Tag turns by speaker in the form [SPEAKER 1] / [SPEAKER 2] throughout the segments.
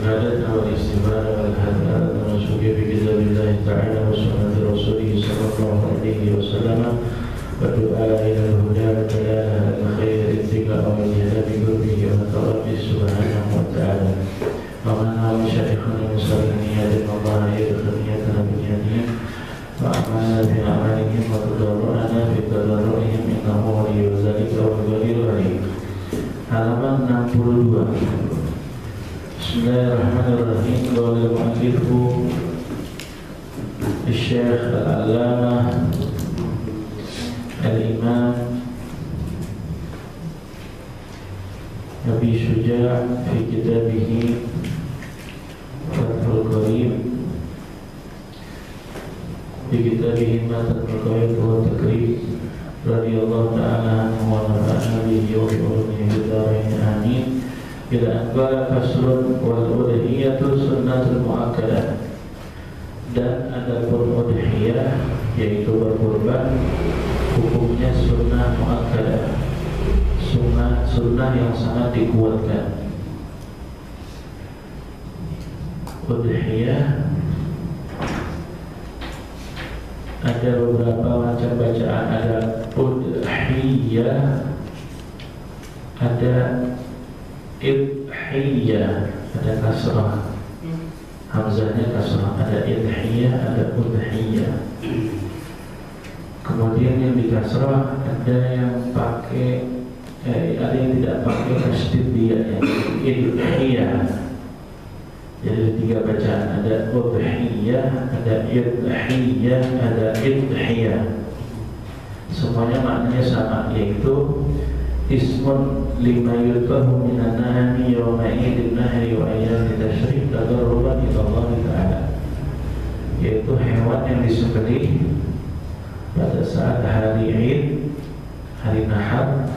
[SPEAKER 1] شهادتنا والاستغفار والهداء ونسوك بكتاب الله تعالى وسنة رسوله صلى الله عليه وسلم والدعاء إلى الهدى والدلالة على الخير اتقاء والجهاد بقربه وتربي سبحانه وتعالى ومن مشايخنا المسلمين الله يدخل نيتنا بنياتهم وأعمالنا بأعمالهم وتضرعنا بتضرعهم إنه ولي ذلك والولي العليم. Halaman 62. Bismillahirrahmanirrahim. Qala al-mu'allifu Syekh Al-Allamah Al-Imam Abi Syuja' fi kitabihi Fathul Qarib fi kitabihi Fathul Qarib wa Takrib radhiyallahu ta'ala anhu wa nafa'ana bihi wa bi ulumihi bid-dharain amin. Bila anqala faslun wal udhiyatu sunnatul muakkadah. Dan adapun udhiyah yaitu berkurban hukumnya sunnah muakkadah, sunnah yang sangat dikuatkan. Udhiyah ada beberapa macam bacaan, ada udhiyah, ada idhiyah, ada kasrah, hamzahnya kasrah, ada idhiyah, ada udhiyah. Kemudian yang di kasrah ada yang pakai, ada yang tidak pakai tasydid dia, idhiyah. Jadi tiga bacaan, ada udhiyah, ada idhiyah, ada idhiyah. Semuanya maknanya sama, yaitu ismun lima yudbahu minan nahmi yawma idin nahri wa ayyami tasyrik tadarruban ila Allah Ta'ala, yaitu hewan yang disembelih pada saat hari Id, hari Nahar,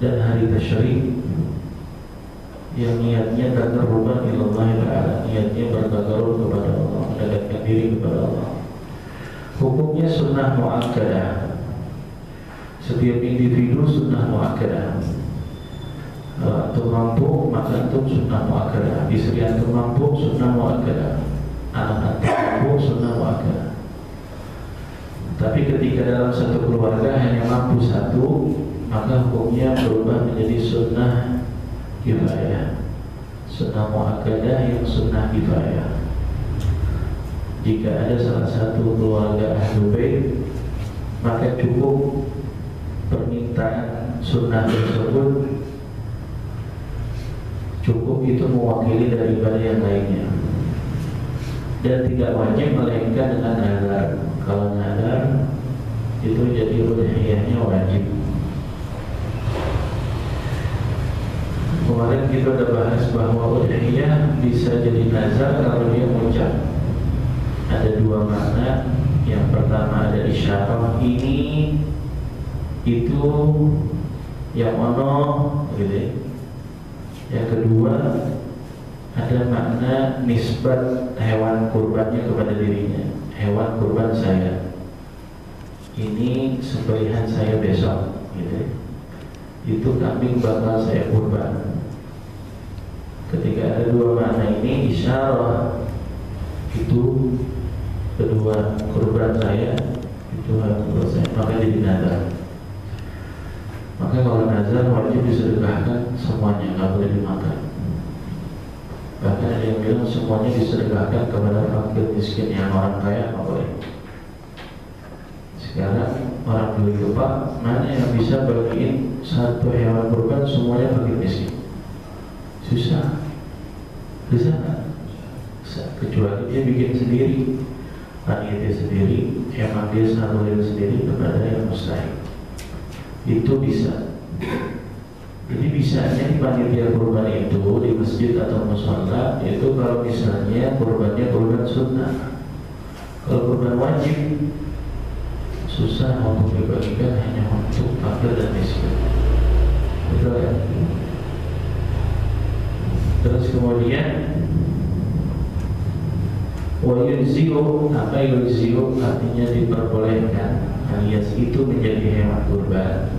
[SPEAKER 1] dan hari Tasyrik, yang niatnya tadarruban ila Allah Ta'ala, niatnya bertadarrub kepada Allah, mendekatkan diri kepada Allah. Hukumnya sunnah muakkadah. Setiap individu sunnah muakkadah. Antum mampu, maka antum sunnah muakkadah. Istri antum mampu, sunnah muakkadah. Anak antum mampu, sunnah muakkadah. Tapi ketika dalam satu keluarga hanya mampu satu, maka hukumnya berubah menjadi sunnah kifayah. Sunnah muakkadah yang sunnah kifayah. Jika ada salah satu keluarga Ahlul Bait, maka cukup permintaan sunnah tersebut, cukup itu mewakili daripada yang lainnya, dan tidak wajib melainkan dengan nazar. Kalau nazar itu jadi udhiyahnya wajib. Kemarin kita sudah bahas bahwa udhiyah bisa jadi nazar kalau dia mengucap. Ada dua makna. Yang pertama ada isyarah, ini itu yang ono gitu. Yang kedua ada makna nisbat hewan kurbannya kepada dirinya. Hewan kurban saya ini sembelihan saya besok gitu. Itu kambing bakal saya kurban. Ketika ada dua makna ini, isyarah itu kedua kurban saya, itu kurban saya, maka jadi nazar. Maka kalau nazar wajib disedekahkan semuanya, nggak boleh dimakan. Bahkan ada yang bilang semuanya disedekahkan kepada fakir miskin, yang orang kaya nggak boleh. Sekarang orang beli Pak, mana yang bisa bagiin satu hewan kurban semuanya fakir miskin? Susah, bisa nggak? Kecuali dia bikin sendiri, panitia sendiri, emang dia salurin sendiri kepada yang mustahil, itu bisa. Jadi bisanya di panitia kurban itu di masjid atau mushola itu kalau misalnya kurbannya kurban sunnah. Kalau kurban wajib susah untuk dibagikan, hanya untuk fakir dan miskin. Betul ya? Terus kemudian wa yunzi'u, apa yunzi'u artinya diperbolehkan, alias itu menjadi hewan kurban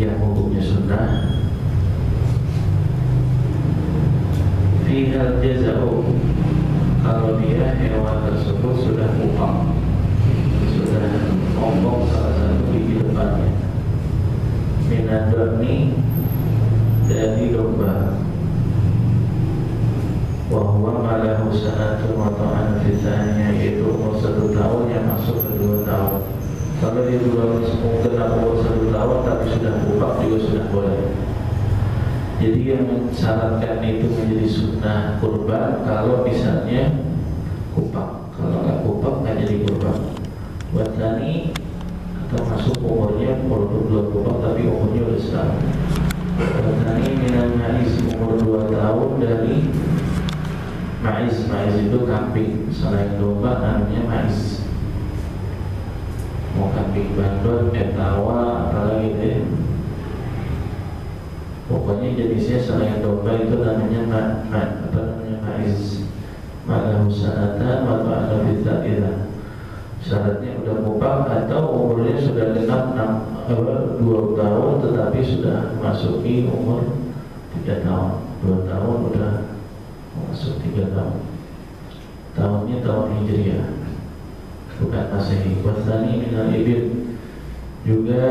[SPEAKER 1] yang hukumnya sunnah. fihal jaza'u, kalau dia hewan tersebut sudah kupang, sudah ompong salah satu gigi depannya, minadorni dari domba, wahwa malahu sanatun wa ta'an fitanya, yaitu umur 1 tahun yang masuk ke 2 tahun. Kalau dia belum genap umur 1 tahun tapi sudah kupang juga sudah boleh. Jadi yang mensyaratkan itu menjadi sunnah kurban kalau misalnya kupang. Kalau nggak kupang nggak jadi kurban. Buat tani atau masuk umurnya walaupun belum kupang tapi umurnya udah setahun. Buat tani minal maiz, umur 2 tahun dari maiz. Maiz itu kambing, selain domba namanya maiz. Mau kambing bandot, etawa, apalagi deh. Pokoknya jenisnya selain domba itu namanya maiz. Malahu sanatan wa ta'ala fitailah. Syaratnya udah kupang atau umurnya sudah genap 2 tahun tetapi sudah masuki umur 3 tahun. 2 tahun udah masuk 3 tahun. Tahunnya tahun Hijriah, bukan Masehi. Wasani minal ibil, juga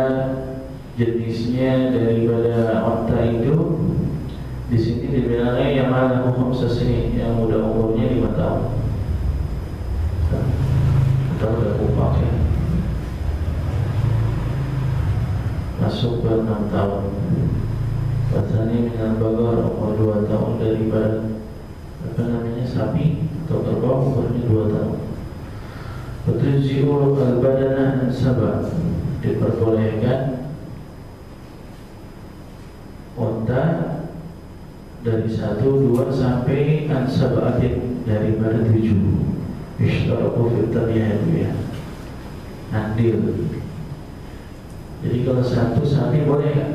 [SPEAKER 1] jenisnya daripada onta itu di sini dibilangnya yang mana hukum sesini, yang udah umurnya 5 tahun atau udah kupang ya, masuk ke 6 tahun. Wasani minal bagar, umur 2 tahun daripada apa namanya sapi atau kerbau, umurnya 2 tahun. Betul al-badana sabah, diperbolehkan unta dari 1, 2 sampai ansabaatin, daripada 7. Ishtaraku fitaniyah ya, andil. Jadi kalau 1 sapi boleh ya?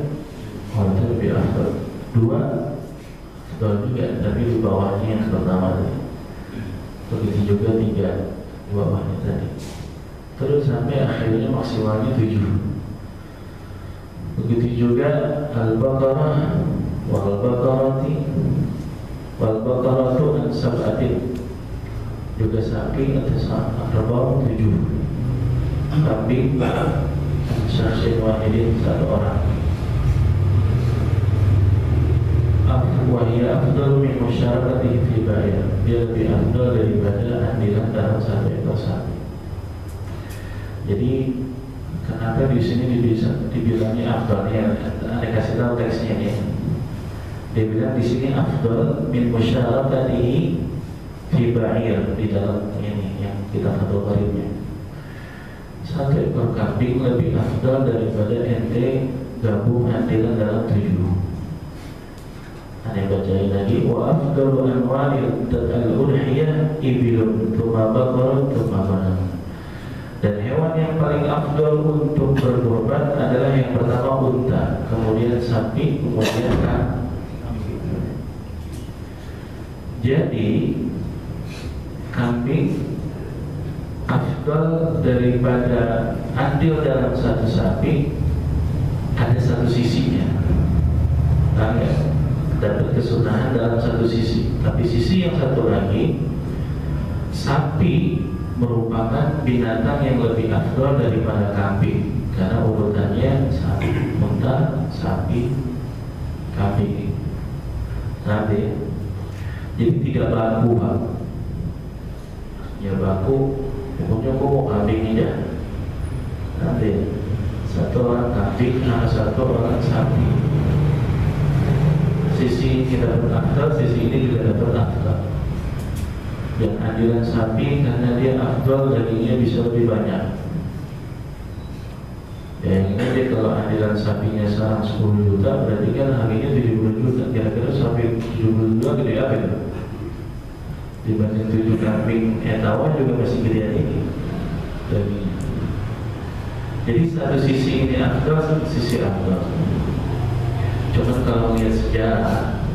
[SPEAKER 1] Oh itu lebih afdal. 2 afdal juga, tapi di bawahnya yang pertama tadi. Begitu juga 3 di bawahnya tadi. Terus sampai akhirnya maksimalnya 7. Begitu juga al-baqarah wal-baqarati wal-baqaratu an sab'atin, juga sapi atas kerbau 7, kambing syahsin wahidin 1 orang. Wahia afdal min musyarakatihi fi bayar, dia lebih afdal daripada andilan dalam 1 ekor sapi. Jadi kenapa di sini dibilangnya afdal ya? Anda kasih tahu teksnya ya. Dia bilang di sini afdal min musyarakatihi fi bayar, di dalam ini yang kita kategorinya. 1 ekor kambing lebih afdal daripada ente gabung andilan dalam 7. Anda bacain lagi, wa afdalu anwa'il al-udhiyah ibilun thumma baqarun thumma ghanam. Dan hewan yang paling afdal untuk berkorban adalah yang pertama unta, kemudian sapi, kemudian kambing. Jadi kambing afdal daripada andil dalam 1 sapi ada 1 sisinya. Nah, ya, dapat kesunahan dalam 1 sisi, tapi sisi yang satu lagi, sapi merupakan binatang yang lebih afdal daripada kambing karena urutannya sapi, unta, sapi, kambing. Nanti, jadi tidak baku Pak. Ya baku, pokoknya kok mau kambing aja. Nanti 1 orang kambing, 1 orang sapi. Sisi ini dapat afdal, sisi ini juga dapat afdal. Dan andilan sapi karena dia afdal dagingnya bisa lebih banyak. Ya ini dia kalau andilan sapinya sekarang 10 juta, berarti kan harganya 70 juta. Kira-kira sapi 70 juta gede apa itu? Dibanding 7 kambing etawa juga masih gede ini dagingnya. Jadi 1 sisi ini afdal, 1 sisi afdal. Cuman kalau lihat sejarah,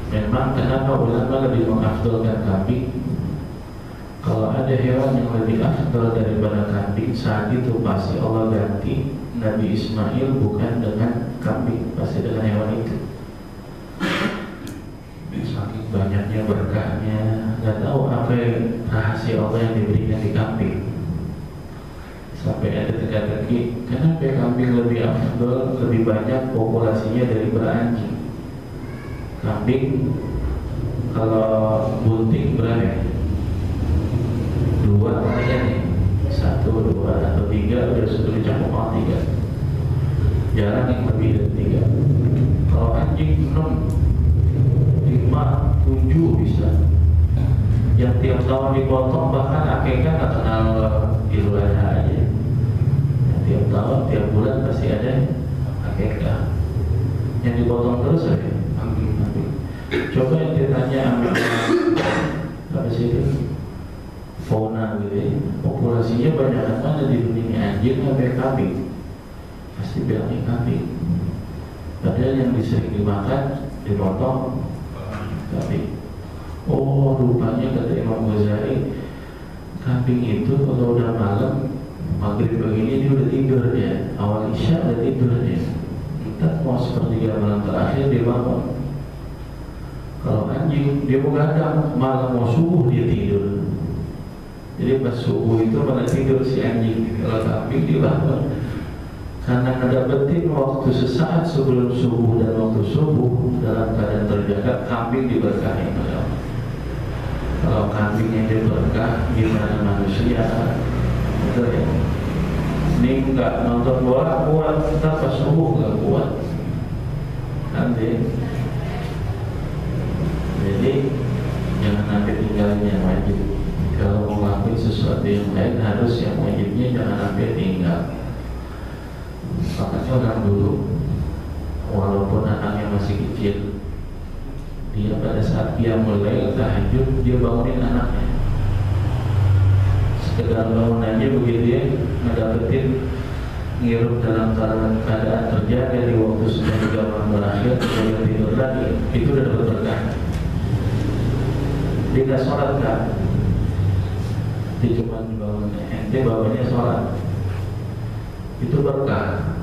[SPEAKER 1] memang kenapa ulama lebih mengafdalkan kambing? Kalau ada hewan yang lebih afdal daripada kambing, saat itu pasti Allah ganti Nabi Ismail bukan dengan kambing, pasti dengan hewan itu. Saking banyaknya berkahnya, nggak tahu apa rahasia Allah yang diberikan di kambing. Sampai ada teka-teki, kenapa kambing lebih afdol, lebih banyak populasinya daripada anjing? Kambing kalau bunting berapa? 2 kayaknya nih, 1, 2 atau 3 udah sudah dicampur 3. Jarang yang lebih dari 3. Kalau anjing 6, 5, 7 bisa. Yang tiap tahun dipotong, bahkan akikah nggak kenal Idul Adha aja. Yang tiap tahun, tiap bulan pasti ada akikah. Yang dipotong terus aja, kambing. Coba yang ditanya apa sih itu? Fauna gitu ya. Populasinya banyak mana di dunia, anjing sampai kambing? Pasti bilangnya kambing. Padahal yang sering dimakan, dipotong kambing. Oh, rupanya kata Imam Ghazali, kambing itu kalau udah malam, maghrib begini dia udah tidur ya. Awal isya udah tidur ya. Kita mau sepertiga malam terakhir dia bangun. Kalau anjing dia begadang, malam mau subuh dia tidur. Jadi pas subuh itu malah tidur si anjing. Kalau kambing dia bangun. Karena ngedapetin waktu sesaat sebelum subuh dan waktu subuh dalam keadaan terjaga, kambing diberkahi oleh Allah. Kalau kambingnya dia berkah, gimana manusia? Betul ya? Ini enggak nonton bola kuat, kita pas subuh enggak kuat. Nanti. Jadi jangan sampai tinggalnya wajib. Kalau mau ngelakuin sesuatu yang lain, harus yang wajibnya jangan sampai tinggal. Makanya orang dulu, walaupun anaknya masih kecil, dia pada saat dia mulai tahajud, dia bangunin anaknya. Sekedar bangun aja begitu ya, ngedapetin ngirup dalam keadaan terjaga di waktu sudah 3 malam berakhir, dia tidur lagi, itu udah dapat berkah. Dia nggak sholat kan? Dia cuma bangun, ente bawanya sholat, itu berkah.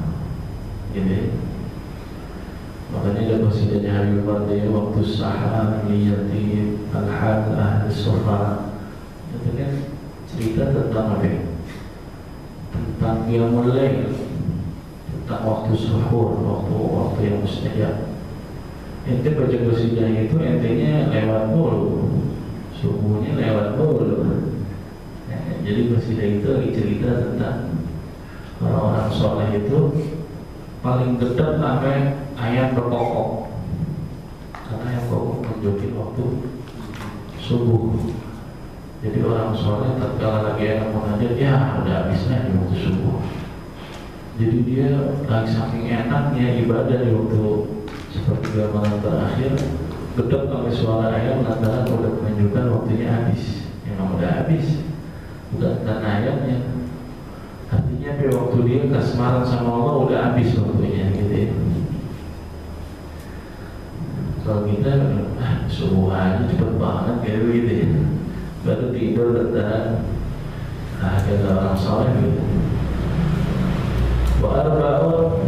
[SPEAKER 1] Gitu. Makanya ada qasidahnya Habib Bardaya, waktu sahar niyati al-hal ahli sufa. Itu kan cerita tentang apa? Tentang qiyamul lail, tentang waktu suhur, waktu yang mustajab. Ente baca qasidah itu entenya lewat mulu, subuhnya lewat mulu. Jadi qasidah itu lagi cerita tentang orang-orang soleh itu paling dekat sampai ayam berkokok, karena ayam berkokok menunjukin waktu subuh. Jadi orang soleh tatkala lagi ayam munajat, ya udah habisnya di waktu subuh. Jadi dia lagi saking enaknya ibadah di waktu sepertiga malam terakhir, gedek sampai suara ayam lantaran udah menunjukkan waktunya habis. Yang udah habis, bukan karena ayamnya. Artinya pada waktu dia kasmaran sama Allah udah habis waktunya gitu ya. Kalau kita subuh aja cepet banget kayak gitu ya, baru tidur dan ada orang soleh gitu. Wa'arba'un,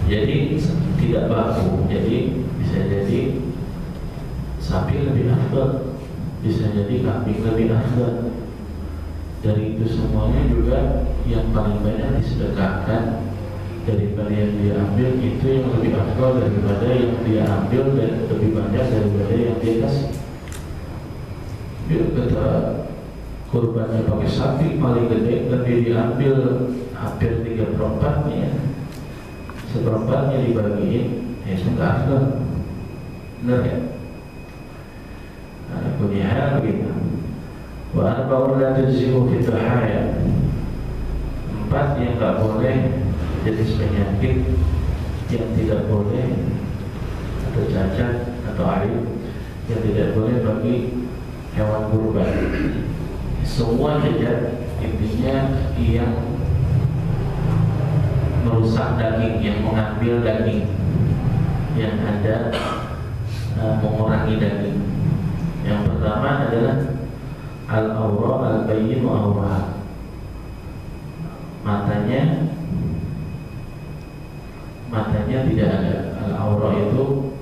[SPEAKER 1] jadi tidak baku, jadi bisa jadi sapi lebih afdal, bisa jadi kambing lebih afdal. Dari itu semuanya juga yang paling banyak disedekahkan daripada yang dia ambil, itu yang lebih afdal daripada yang dia ambil, dan lebih banyak daripada yang dia kasih. Dia kata kurbannya pakai sapi paling gede, tapi diambil hampir 3/4-nya, 1/4-nya dibagiin, ya sudah afdal. Benar ya? Nah, punya hal begitu. Wa arba'un la tujzi'u fi dhahaya. 4 yang tak boleh jenis penyakit yang tidak boleh, atau cacat atau aib yang tidak boleh bagi hewan kurban. Semua cacat intinya yang merusak daging, yang mengambil daging, yang ada mengurangi daging. Yang pertama adalah al-awra al-bayyin wa awra. Matanya tidak ada. Al-awra itu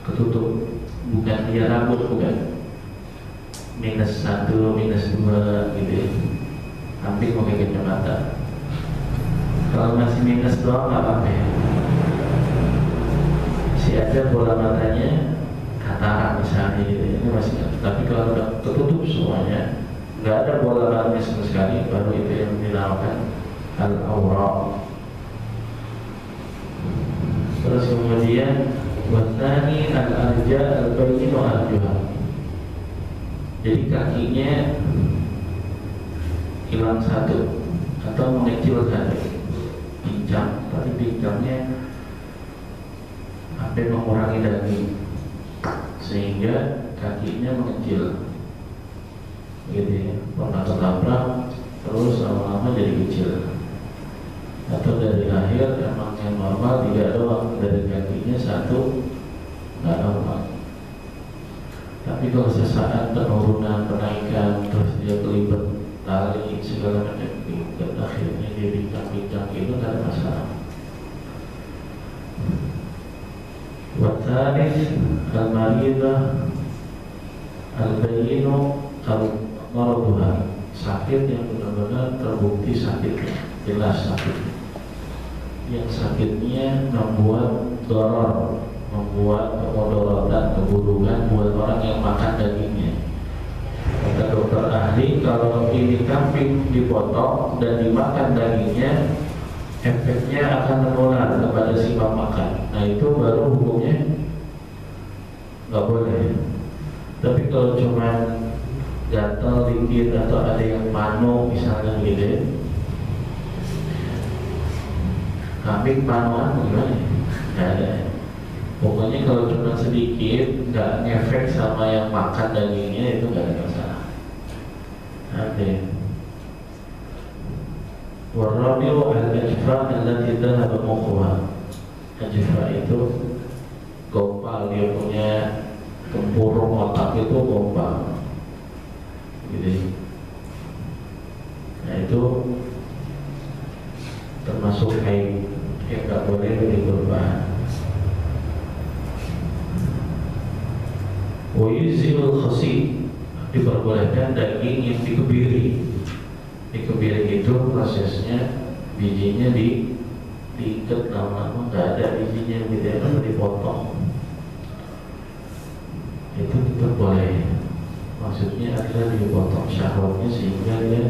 [SPEAKER 1] ketutup, bukan dia rambut, bukan -1, -2 gitu ya, hampir pakai kacamata. Kalau masih minus doang nggak apa-apa ya, masih ada bola matanya, katarak misalnya gitu ya, ini masih. Tapi kalau udah ketutup semuanya, nggak ada bola matanya sama sekali, baru itu yang dinamakan al-awra. Terus kemudian watani al-arja al-bayyin wa al-juhal. Jadi kakinya hilang satu atau mengecil satu, pincang, tapi pincangnya hampir mengurangi daging sehingga kakinya mengecil, gitu ya. Pernah ketabrak terus lama-lama jadi kecil, atau dari lahir emang yang normal 3 doang, dari kakinya 1 nggak normal. Tapi kalau sesaat penurunan, penaikan, terus dia kelibet tali segala macam, dan akhirnya dia bincang-bincang, itu nggak ada masalah. Watanis al-maridah al-bayinu al-maraduha, sakit yang benar-benar terbukti sakitnya, jelas sakit, yang sakitnya membuat doror, membuat kemudorotan, keburukan buat orang yang makan dagingnya. Kata dokter ahli, kalau ini kambing dipotong dan dimakan dagingnya, efeknya akan menular kepada si pemakan. Nah itu baru hukumnya nggak boleh. Tapi kalau cuma gatal dikit atau ada yang mano misalnya gitu, kambing panoan gimana? Nggak ada. Pokoknya kalau cuma sedikit, nggak ngefek sama yang makan dagingnya, itu nggak ada masalah. Oke. Warabiu al-ajfa allati dhahaba mukhuha. Ajfa itu gopal, dia punya tempurung otak itu gopal, gitu. Nah itu termasuk aib yang nggak boleh dikorban. Wayuzil khasi, diperbolehkan daging yang dikebiri. Dikebiri itu prosesnya bijinya diikat lama-lama, nggak ada bijinya gitu ya, dipotong. Itu diperboleh. Maksudnya adalah dipotong syahwatnya sehingga dia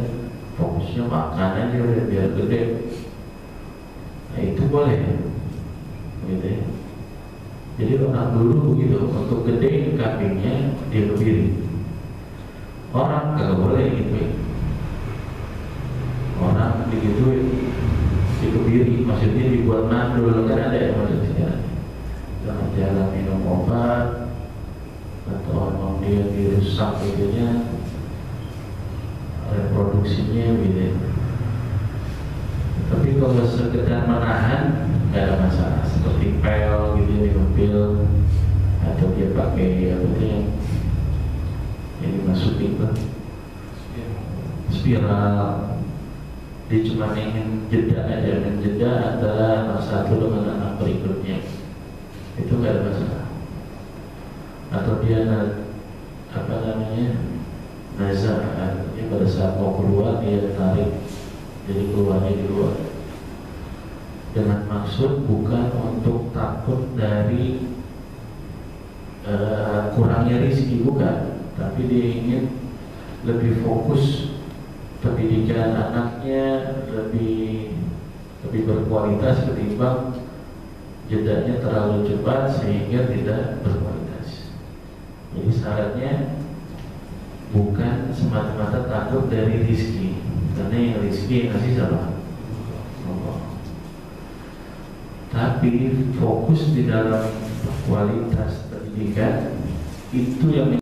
[SPEAKER 1] fokusnya makan aja udah biar gede. Nah itu boleh, gitu ya. Jadi orang dulu begitu, untuk gede kambingnya dia kebiri. Orang kagak boleh gitu ya. Orang digituin, dikebiri, maksudnya dibuat mandul, kan ada yang maksudnya jangan jalan minum obat atau emang dia dirusak gitunya, reproduksinya gitu. Tapi kalau sekedar menahan nggak ada masalah, seperti pel gitu di mobil, atau dia pakai apa itu yang dimasukin ke spiral, dia cuma ingin jeda aja, dan jeda antara anak satu dengan anak berikutnya, itu nggak ada masalah. Atau dia apa namanya nazar, dia pada saat mau keluar dia tarik, jadi keluarnya di luar, dengan maksud bukan untuk takut dari kurangnya rezeki, bukan, tapi dia ingin lebih fokus pendidikan anaknya, lebih berkualitas ketimbang jedanya terlalu cepat sehingga tidak berkualitas. Jadi syaratnya bukan semata-mata takut dari rezeki, karena yang rezeki yang kasih siapa? Allah. Tapi fokus di dalam kualitas pendidikan itu yang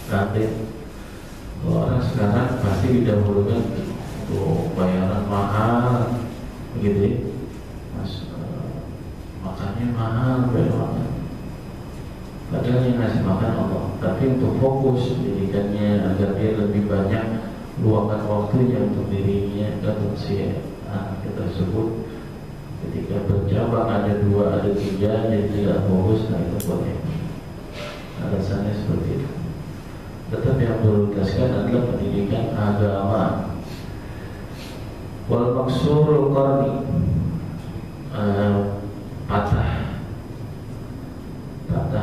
[SPEAKER 1] nanti orang sekarang pasti didahulukan untuk bayaran mahal, begitu ya, mas, makannya mahal, bayar mahal. Padahal yang ngasih makan Allah, tapi untuk fokus pendidikannya agar dia lebih banyak luangkan waktunya untuk dirinya, untuk si anak tersebut, Ketika bercabang ada 2, ada 3, jadi tidak fokus, nah itu boleh. Alasannya seperti itu. Tetap yang prioritaskan adalah pendidikan agama. Wal maksurul qarni, patah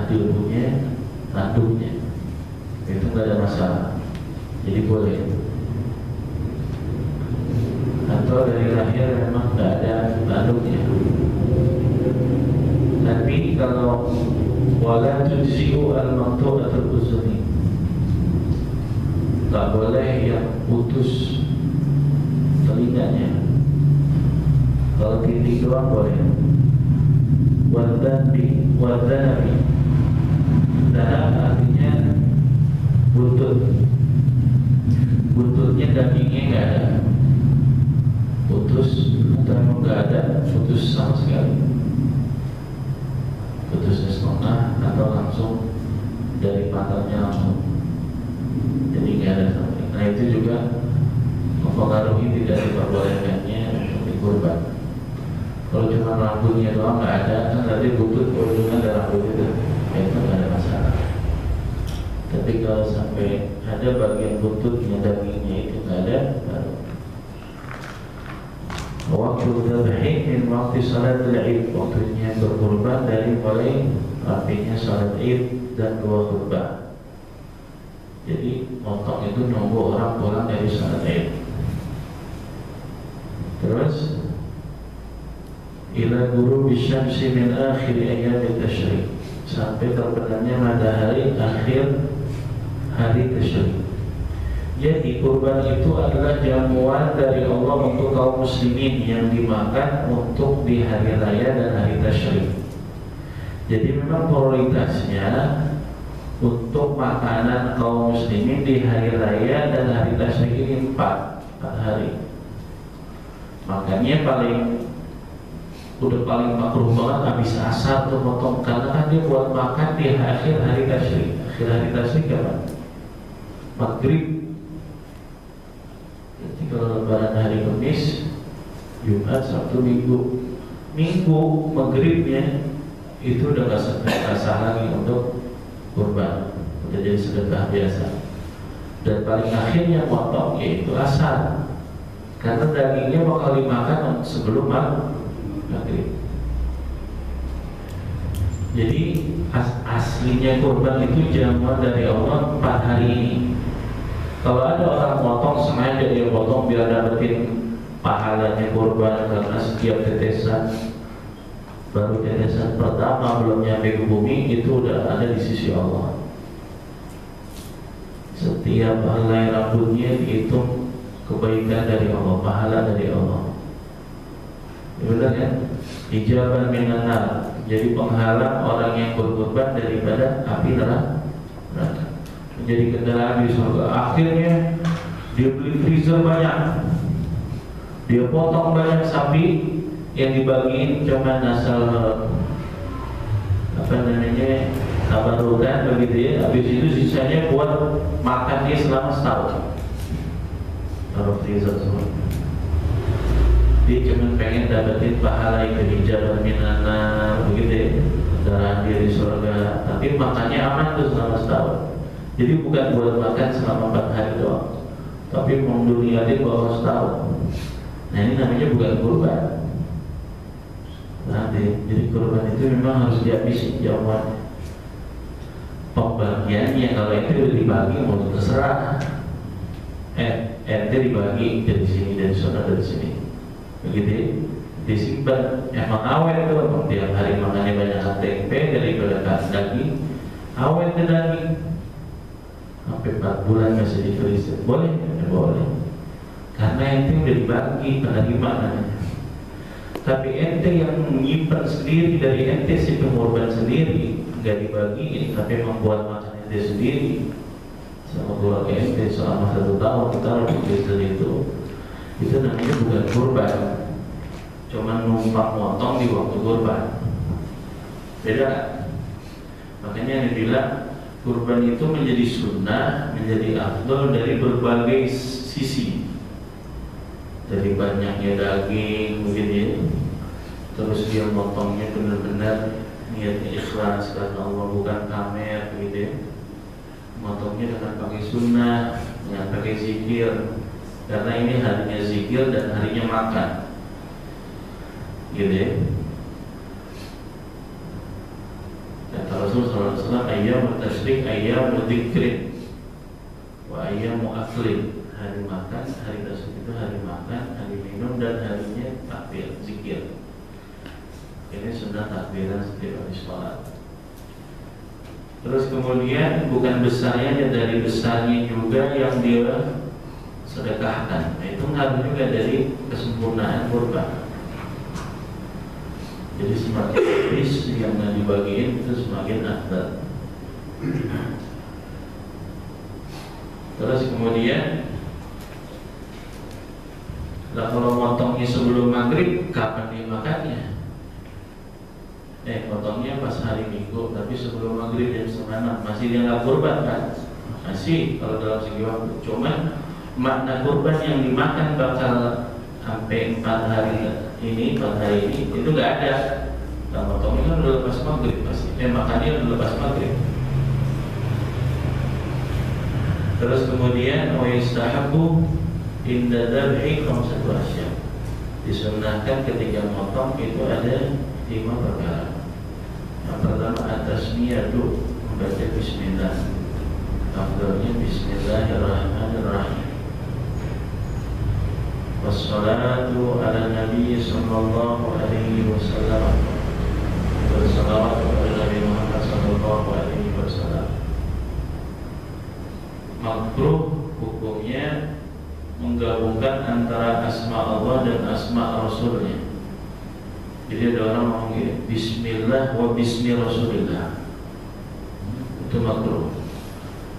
[SPEAKER 1] ilmunya, tanduknya, itu nggak ada masalah, jadi boleh. Atau dari lahir memang nggak ada tanduknya. Tapi kalau wala tujzi'u al-maqtu'atul uzuni, nggak boleh yang putus telinganya. Kalau titik doang boleh. Wadhanabi, danab artinya buntut. Buntutnya dagingnya nggak ada, putus atau nggak ada, putus sama sekali, putusnya setengah atau langsung dari pantatnya langsung, jadi nggak ada sampai. Nah itu juga mempengaruhi tidak diperbolehkannya untuk dikurban. Kalau cuma rambutnya doang nggak ada, kan tadi butut ujungnya ada rambut itu nggak ada masalah. Tapi kalau sampai ada bagian bututnya, dagingnya itu nggak ada, baru. Waktu dzabhi min waktu salat Id, waktunya berkurban dari mulai artinya salat Id dan 2 khutbah. Jadi motong itu nunggu orang pulang dari salat Id. Terus ila ghurubi syamsi min akhir ayyam tasyrik, sampai terbenamnya matahari akhir hari tasyrik. Jadi kurban itu adalah jamuan dari Allah untuk kaum muslimin yang dimakan untuk di hari raya dan hari tasyrik. Jadi memang prioritasnya untuk makanan kaum muslimin di hari raya dan hari tasyrik ini 4 hari. Makanya paling makruh banget habis asar tuh potong, karena kan dia buat makan di akhir hari tasyrik. Akhir hari tasyrik kapan? Maghrib. Jadi kalau lebaran hari Kamis, Jumat, Sabtu, Minggu maghribnya itu udah gak sah lagi untuk kurban, udah jadi sedekah biasa. Dan paling akhirnya potong yaitu asar, karena dagingnya bakal dimakan sebelum maghrib. Jadi aslinya kurban itu jamuan dari Allah 4 hari ini. Kalau ada orang potong sengaja dia potong biar dapetin pahalanya kurban, karena setiap tetesan, baru tetesan pertama belum nyampe ke bumi itu udah ada di sisi Allah. Setiap helai rambutnya dihitung kebaikan dari Allah, pahala dari Allah. Benar ya? Hijaban minan nar, jadi penghalang orang yang berkorban daripada api neraka. Menjadi kendaraan di surga. Akhirnya dia beli freezer banyak, dia potong banyak sapi, yang dibagiin cuma asal tabarukan begitu ya. Habis itu sisanya buat makan dia selama setahun. Taruh freezer semua. Dia cuma pengen dapetin pahala itu, hijaban minan nar begitu ya, kendaraan dia di surga. Tapi makannya aman tuh selama setahun. Jadi bukan buat makan selama 4 hari doang, tapi menduniatin bahwa setahun. Nah ini namanya bukan kurban. Nah, jadi kurban itu memang harus dihabisi jamuannya. Pembagiannya kalau itu udah dibagi mau terserah. Ente dibagi dari sini, dari sana, dari sini. Begitu disimpan, emang awet tuh, emang tiap hari makannya banyak tempe daripada daging, awet ke daging sampai 4 bulan masih di freezer. Boleh? Ya, boleh, karena ente udah dibagi penerima namanya. Tapi ente yang menyimpan sendiri dari ente si pengorban sendiri nggak dibagi, tapi membuat makan ente sendiri sama keluarga ente selama 1 tahun ditaruh di freezer itu namanya bukan kurban, cuma numpang motong di waktu kurban. Beda. Makanya dibilang kurban itu menjadi sunnah, menjadi afdal dari berbagai sisi. Dari banyaknya daging, mungkin ya. terus dia motongnya benar-benar niatnya ikhlas karena Allah, bukan pamer gitu ya. Motongnya dengan pakai sunnah, dengan pakai zikir, karena ini harinya zikir dan harinya makan gitu ya. Kata Rasulullah SAW, ayyamut tasyrik ayyamul dzikrin wa ayyamu aklin. Hari makan, hari tasyrik itu hari makan, hari minum, dan harinya takbir, zikir. Ini sunnah takbiran setiap habis sholat. Terus kemudian bukan besarnya, dari besarnya juga yang dia sedekahkan. Nah, itu ngaruh juga dari kesempurnaan kurban. Jadi semakin habis yang dibagiin itu semakin afdal. Terus kemudian, lah kalau motongnya sebelum maghrib, kapan dimakannya? Potongnya pas hari Minggu, tapi sebelum maghrib jam 5, masih dianggap kurban kan? Masih kalau dalam segi waktu. Cuman makna kurban yang dimakan bakal sampai 4 hari ini itu nggak ada. Nah, potongnya kan udah lepas maghrib pasti. Makannya udah lepas maghrib. Terus kemudian wa'istahabu inda dzabhi khamsatu asya. Disunnahkan ketika motong itu ada 5 perkara. Yang pertama at-tasmiyatu, membaca bismillah. Afdalnya bismillahirrahmanirrahim. Wassalatu ala nabi sallallahu alaihi wasallam. Wassalatu ala nabi Muhammad sallallahu alaihi wasallam. Makruh hukumnya menggabungkan antara asma Allah dan asma Rasulnya. Jadi ada orang ngomong gini, bismillah wa bismi Rasulillah, itu makruh.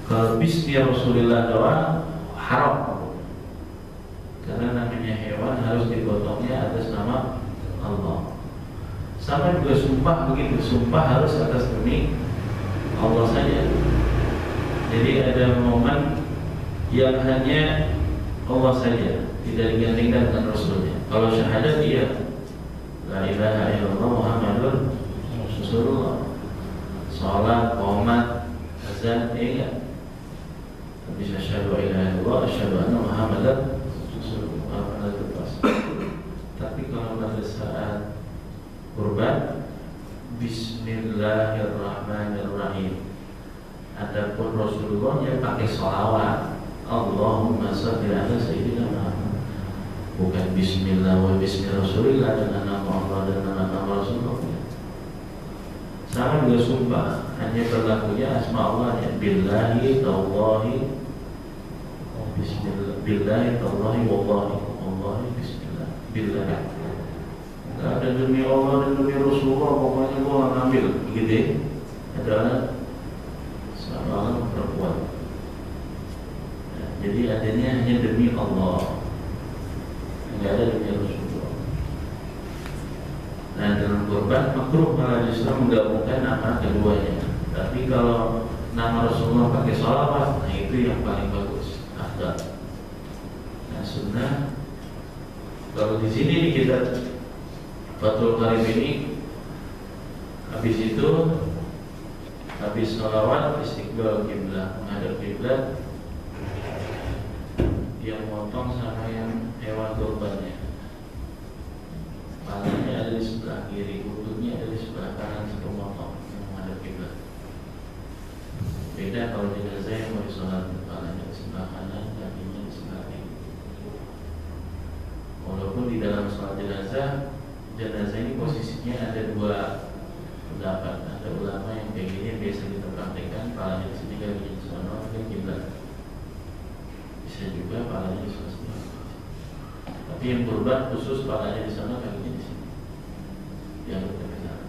[SPEAKER 1] Kalau bismi Rasulillah doang haram, karena namanya hewan harus dipotongnya atas nama Allah. Sama juga sumpah begitu, sumpah harus atas demi Allah saja. Jadi ada momen yang hanya Allah saja, tidak digantikan dengan Rasulnya. Kalau syahadat dia la ilaha illallah Muhammadur Rasulullah, salat, qomat, azan, iya. Bisa asyhadu la ilaha illallah, asyhadu anna Muhammadar Rasulullah. Tapi kalau pada saat kurban, bismillahirrahmanirrahim. Adapun Rasulullah dia pakai sholawat, Allahumma shalli ala sayyidina Muhammad. Bukan bismillah wa bismi Rasulillah dengan nama Allah dan nama Rasulullah. Sama juga sumpah, hanya berlakunya asma Allah ya. Billahi tallahi bismillah, billahi tallahi wallahi, wallahi bismillah, billahi. Enggak ada demi Allah dan demi Rasulullah, pokoknya gua nggak ngambil begitu. Adalah sama Allah perempuan. Nah, jadi adanya hanya demi Allah, tidak ada demi Rasulullah. Nah, dalam kurban makruh malah justru menggabungkan nama keduanya. Tapi kalau nama Rasulullah pakai sholawat, nah itu yang paling bagus, afdal. Nah, sunnah. Kalau di sini kita Fathul Qarib ini, habis itu habis sholawat istiqbal kiblat, menghadap kiblat, yang motong sama yang hewan kurbannya. Palanya ada di sebelah kiri, lututnya ada di sebelah kanan sebelum motong yang menghadap kiblat. Beda kalau jenazah yang mau disolat, palanya di sebelah kanan, kakinya di sebelah kiri. Walaupun di dalam sholat jenazah ini posisinya ada 2 pendapat. Ada ulama yang kayak gini yang biasa kita praktekkan, palanya di sini, kakinya di sana, kan kiblat. Bisa juga palanya di sana. Tapi yang kurban khusus palanya di sana, kakinya di sini. Yang berbeda.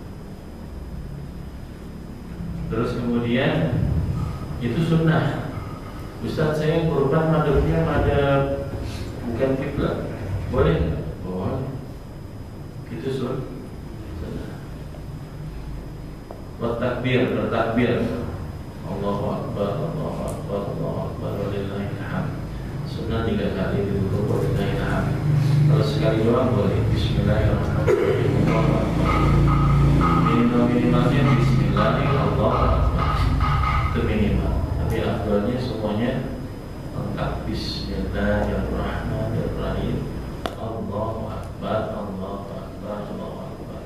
[SPEAKER 1] Terus kemudian itu sunnah. Ustaz, saya kurban madhabnya madhab bukan kiblat, boleh nggak? Boleh. Itu sunnah. Bertakbir, Allahu Akbar, Allahu Akbar, Allahu Akbar, walillahil hamd. Sunnah 3 kali dulu, walillahil hamd. Kalau sekali doang boleh Bismillahirrahmanirrahim. Minimalnya Bismillahirrahmanirrahim. Itu minimal. Tapi afdalnya semuanya lengkap. Bismillahirrahmanirrahim. Allahu Akbar, Allahu Akbar, Allahu Akbar.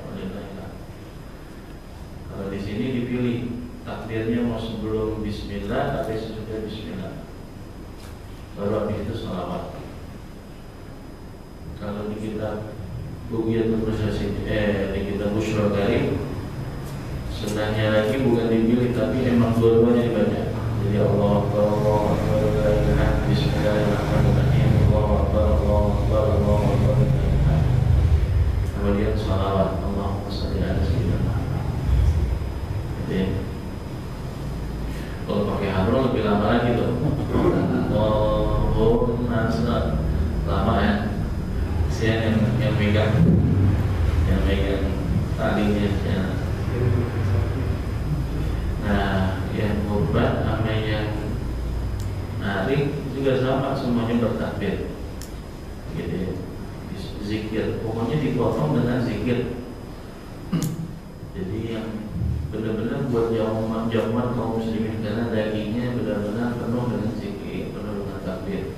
[SPEAKER 1] Kalau di sini dipilih takbirnya mau sebelum Bismillah atau sesudah Bismillah. Baru habis itu sholawat. Kalau di kitab Bugiyatul Musasin, di kitab Busyra Karim, sunnahnya lagi bukan dipilih tapi emang dua-duanya dibaca. Jadi Allah Akbar, Allahu Akbar, Bismillahirrahmanirrahim, Allahu Akbar, Allahu Akbar, Allahu Akbar. Kemudian sholawat, Allahumma shalli ala sayyidina Muhammad. Jadi kalau pakai hadroh lebih lama lagi tuh. Allahumma shalli, lama ya. Saya yang megang talinya ya. Nah, yang kurban sama yang narik juga sama, semuanya bertakbir. Gitu, zikir. Pokoknya dipotong dengan zikir. Jadi yang benar-benar buat jamuan kaum muslimin, karena dagingnya benar-benar penuh dengan zikir, penuh dengan takbir.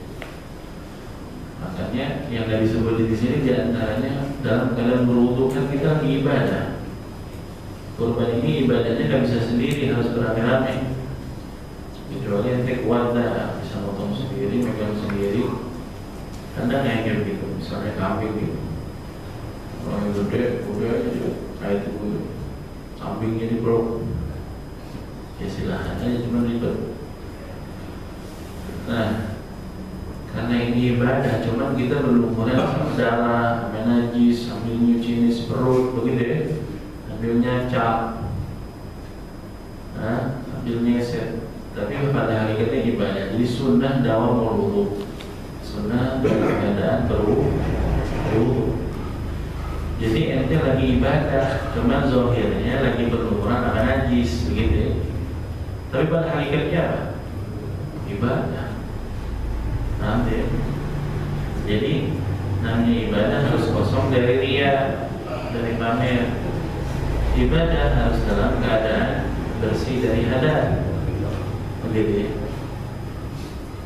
[SPEAKER 1] Makanya yang dari disebut di sini diantaranya dalam keadaan berwudu kan kita lagi ibadah. Kurban ini ibadahnya nggak bisa sendiri, harus beramai-ramai. Kecuali ente kuat dah, bisa motong sendiri, megang sendiri. Kadang kayak gitu, misalnya kambing gitu. Orang yang gede, udah aja kayak itu kambingnya di bro. Ya silahkan aja, cuma ribet. Nah, karena ini ibadah, cuman kita berlumuran darah, najis, sambil nyuci perut, begitu ya. Ambilnya cap, ambil nyeset. Tapi pada hakikatnya ibadah. Jadi sunnah dawam wudu, sunnah dalam keadaan berwudu. Jadi ente lagi ibadah, cuman zahirnya lagi berlumuran sama najis, begitu ya. Tapi pada hakikatnya apa? Ibadah. Nanti, jadi namanya ibadah harus kosong dari riya, dari pamer. Ibadah harus dalam keadaan bersih dari hadas. Begitu.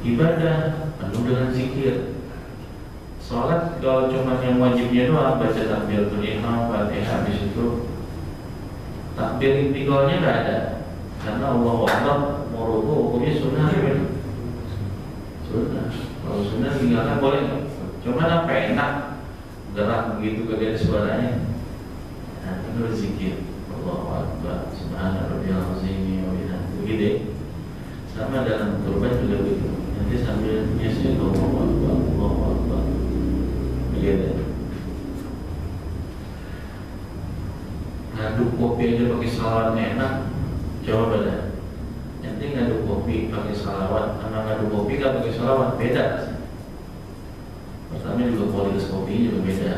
[SPEAKER 1] Ibadah penuh dengan zikir. Sholat kalau cuma yang wajibnya doang, baca takbiratul ihram, Fatihah, habis itu takbir intiqalnya nggak ada. Karena Allahu Akbar mau ruku hukumnya sunnah. Sunnah. Kalau sunnah tinggalkan boleh. Cuma apa enak gerak begitu kagak ada suaranya. Nah, itu zikir. Allahu Akbar, Subhana Rabbiyal Azim wa bihamdihi. Begitu. Sama dalam kurban juga begitu. Nanti sambil nyesir Allahu Akbar, Allahu Akbar. Begitu. Ngaduk kopi aja pakai salawat enak. Coba dah. Nanti ngaduk kopi pakai salawat sama ngaduk kopi nggak pakai salawat beda. Pertama juga kualitas kopinya juga beda.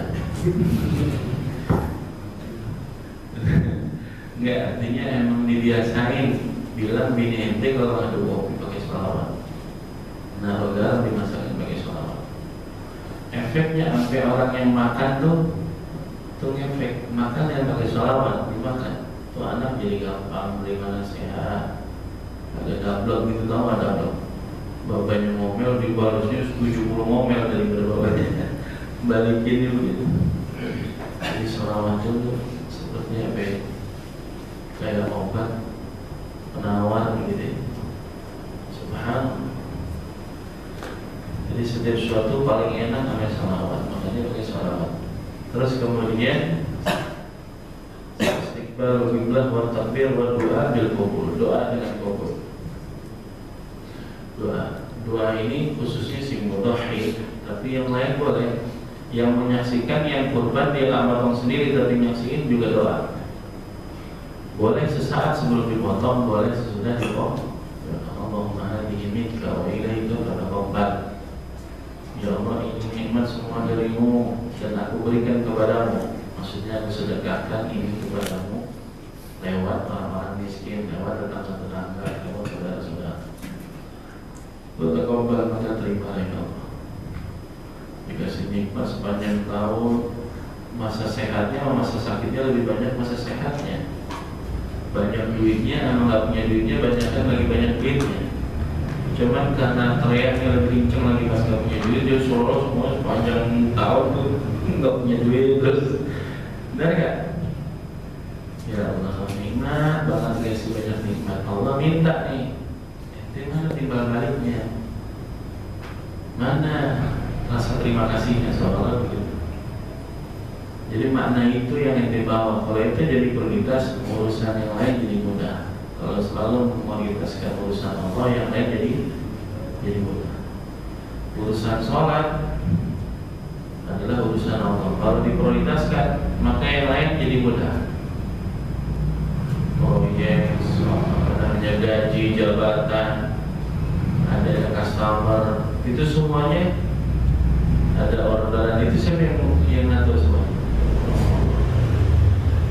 [SPEAKER 1] Enggak, artinya emang dibiasain bilang bini ente kalau ngaduk kopi pakai salawat, naruh garam dimasakin pakai salawat. Efeknya sampai orang yang makan tuh efek makan yang pakai salawat dimakan. Tuh anak jadi gampang, beli mana sehat. Ada dablok gitu, tau ada dablok. Bapaknya ngomel, dibalasnya 70 ngomel dari bapaknya. Balikin begitu. Jadi salawat itu sepertinya apa ya? Kayak obat penawar gitu. Subhanallah. Jadi setiap sesuatu paling enak namanya salawat, makanya pakai salawat. Terus kemudian istiqbal qiblah wa takbir wa doa bil qabul, doa dengan qabul. Doa ini khususnya si mudahhi, tapi yang lain boleh. Yang menyaksikan yang kurban dia nggak potong sendiri, tapi menyaksikan juga doa. Boleh sesaat sebelum dipotong, boleh sesudah dipotong. Allahumma hadhihi minka wa ilaika fataqabbal. Ya Allah, ini nikmat semua darimu dan aku berikan kepadamu. Maksudnya aku sedekahkan ini kepadamu lewat orang-orang miskin, lewat tetangga-tetangga, lewat saudara-saudara. Fataqabbal, maka terima ya Allah. Dikasih nikmat sepanjang tahun, masa sehatnya sama masa sakitnya lebih banyak masa sehatnya. Banyak duitnya sama nggak punya duitnya banyak kan lagi banyak duitnya. Cuman karena teriaknya lebih kenceng lagi pas nggak punya duit, dia suara semua sepanjang tahun tuh nggak punya duit terus. Benar nggak? Ya Allah, nikmat banget kasih banyak nikmat. Allah minta nih, ente mana timbal baliknya? Mana rasa terima kasihnya soalnya begitu. Jadi makna itu yang ente bawa. Kalau itu jadi prioritas, urusan yang lain jadi mudah. Kalau selalu memprioritaskan urusan Allah, yang lain jadi mudah. Urusan sholat adalah urusan Allah. Kalau diprioritaskan, maka yang lain jadi mudah. Proyek, namanya gaji, jabatan, ada customer, itu semuanya ada orderan, itu siapa yang ngatur semua.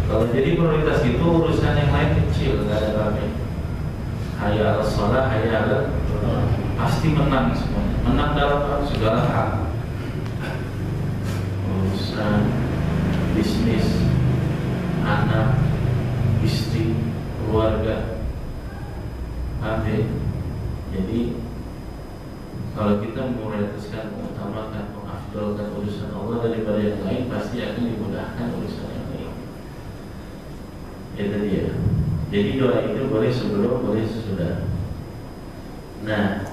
[SPEAKER 1] Kalau jadi prioritas itu urusan yang lain kecil, nggak ada rame. Hayya ala shalah, hayya ala pasti menang semua. Menang dalam segala hal. Urusan bisnis, anak, istri, keluarga. Jadi kalau kita memprioritaskan, mengutamakan, mengafdalkan urusan Allah daripada yang lain, pasti akan dimudahkan urusan yang lain. Itu dia. Jadi doa itu boleh sebelum, boleh sesudah. Nah,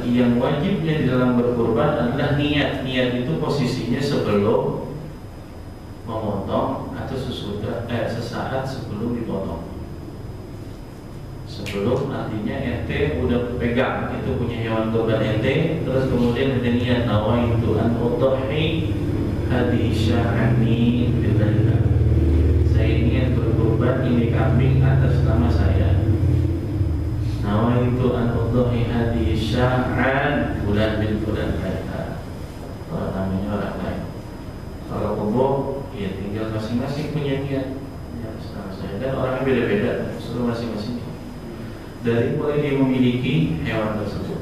[SPEAKER 1] yang wajibnya di dalam berkurban adalah niat. Niat itu posisinya sebelum memotong atau sesaat sebelum dipotong. Sebelum artinya ente udah pegang itu punya hewan kurban ente, terus kemudian ada niat nawaitu an udhi hadhihi sya'ani billah. Saya ingin berkurban ini kambing atas nama saya. Nawaitu an udhi hadhihi sya'an bulan bin bulan kata. Kalau namanya orang lain. Kalau kubur, ya tinggal masing-masing punya niat. Ya, sama saya. Dan orangnya beda-beda, suruh masing-masing. Dari mulai dia memiliki hewan tersebut.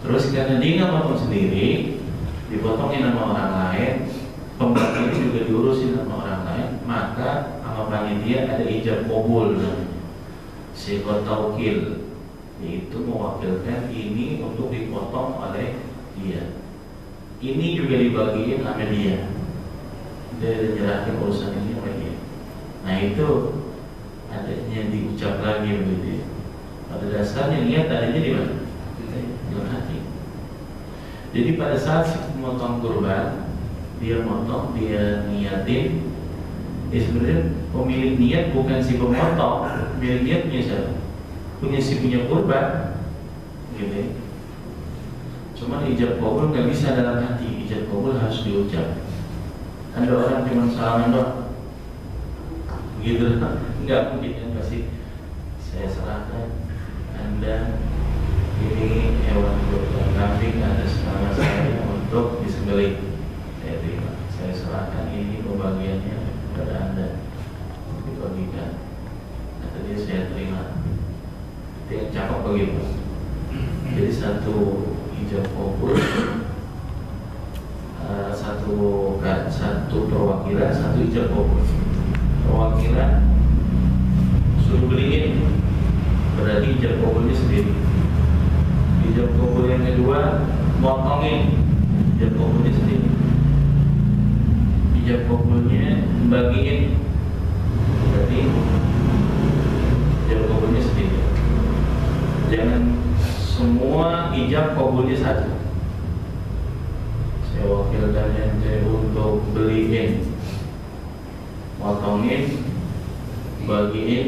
[SPEAKER 1] Terus karena dia nggak potong sendiri, dipotongin sama orang lain, pembagian juga diurusin sama orang lain, maka sama panitia ada ijab qabul, sighah taukil, yaitu mewakilkan ini untuk dipotong oleh dia. Ini juga dibagiin sama dia. Dia menyerahkan urusan ini oleh dia. Nah itu adanya diucap lagi begitu. Pada dasarnya niat adanya di mana? Dalam hati. Jadi pada saat si memotong kurban, dia motong, dia niatin. Sebenarnya pemilik niat bukan si pemotong, pemilik niat punya siapa? Punya kurban, gitu. Cuma ijab qabul nggak bisa dalam hati, ijab qabul harus diucap. Ada orang cuma salaman doang, begitu, nggak mungkin kan, pasti saya serahkan Anda ini hewan kurban kambing atas nama saya untuk disembelih. Saya terima, saya serahkan ini pembagiannya kepada Anda dibagikan. Kata dia saya terima. Itu yang cakap begitu. Jadi satu ijab qabul, satu perwakilan, satu ijab qabul. Perwakilan suruh beliin, berarti ijab qabulnya sendiri. Ijab qabul yang kedua motongin, ijab qabulnya sendiri. Ijab qabulnya bagiin, berarti ijab qabulnya sendiri. Jangan semua ijab qabulnya satu. Saya wakilkan ente untuk beliin, motongin, bagiin,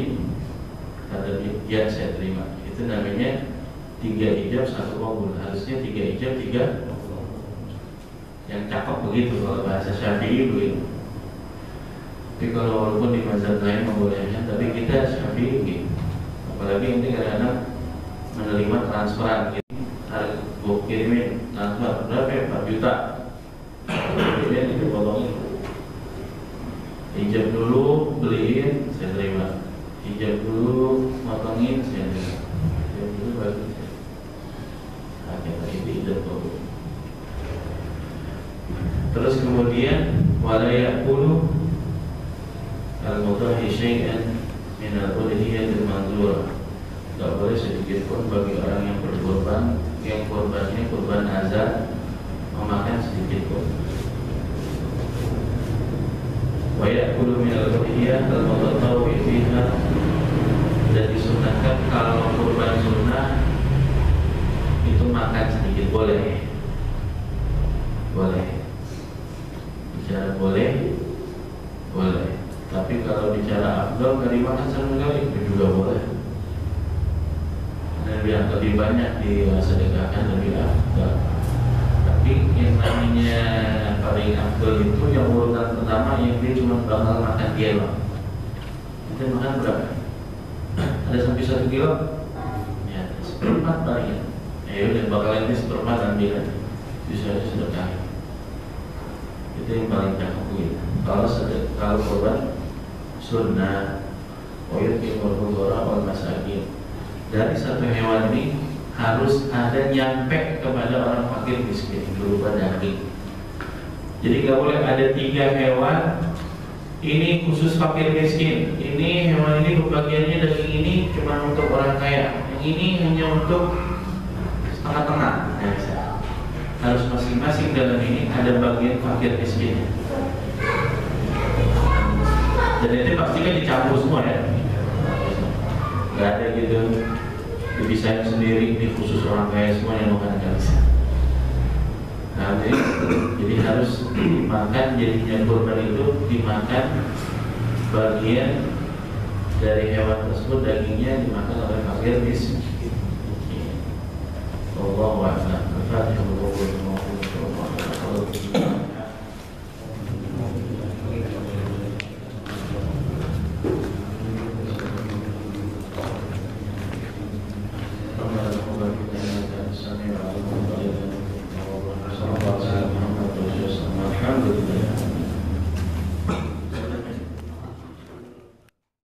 [SPEAKER 1] kata dia, ya saya terima. Itu namanya 3 ijab 1 qabul. Harusnya 3 ijab 3 qabul. Yang cakep begitu kalau bahasa Syafi'i begitu. Tapi kalau walaupun di mazhab lain membolehkan, tapi kita Syafi'i gitu. Apalagi nanti kadang-kadang menerima transferan gitu. Harus gue kirimin transfer berapa ya? 4 juta. Kemudian itu potongin. Ijab dulu beliin, saya terima. Ijab dulu motongin, saya terima. Ijab dulu bagi saya. Akhirnya itu ijab qabul. kemudian wala ya'kulu al-mudhahi syai'an min al-udhiyatil manzurah. Tidak boleh sedikit pun bagi orang yang berkorban, yang korbannya korban azan, memakan sedikit pun. Wa ya'kulu min al-udhiyah al-mutatawwi fiha, dan disunahkan kalau kurban sunnah itu makan sedikit boleh. Boleh. Bicara boleh, boleh. Tapi kalau bicara afdal nggak dimakan sama sekali itu juga boleh. Dan lebih banyak disedekahkan lebih afdal. Tapi yang namanya paling afdal itu yang urutan pertama yang dia cuma bakal makan dia loh. Kita makan berapa? Ada sampai 1 kilo? Ya, 1/4 paling. Ya udah bakal ini 1/4 ambil aja. Bisa sedekah. Itu yang paling cakep gitu. Kalau korban sunnah, oyat kimurhudora wal masakin, dari satu hewan ini harus ada nyampe kepada orang fakir miskin berupa daging. Jadi nggak boleh ada 3 hewan. Ini khusus fakir miskin. Ini hewan ini pembagiannya daging ini cuma untuk orang kaya. Yang ini hanya untuk setengah-tengah. Harus masing-masing dalam ini ada bagian fakir miskin. Dan itu pastinya dicampur semua ya. Gak ada gitu dipisahin sendiri, ini khusus orang kaya semua yang makan, gak bisa. Nah, jadi harus dimakan, jadinya kurban itu dimakan bagian dari hewan tersebut, dagingnya dimakan oleh fakir miskin. Allahu a'lam. Al-Fatihah.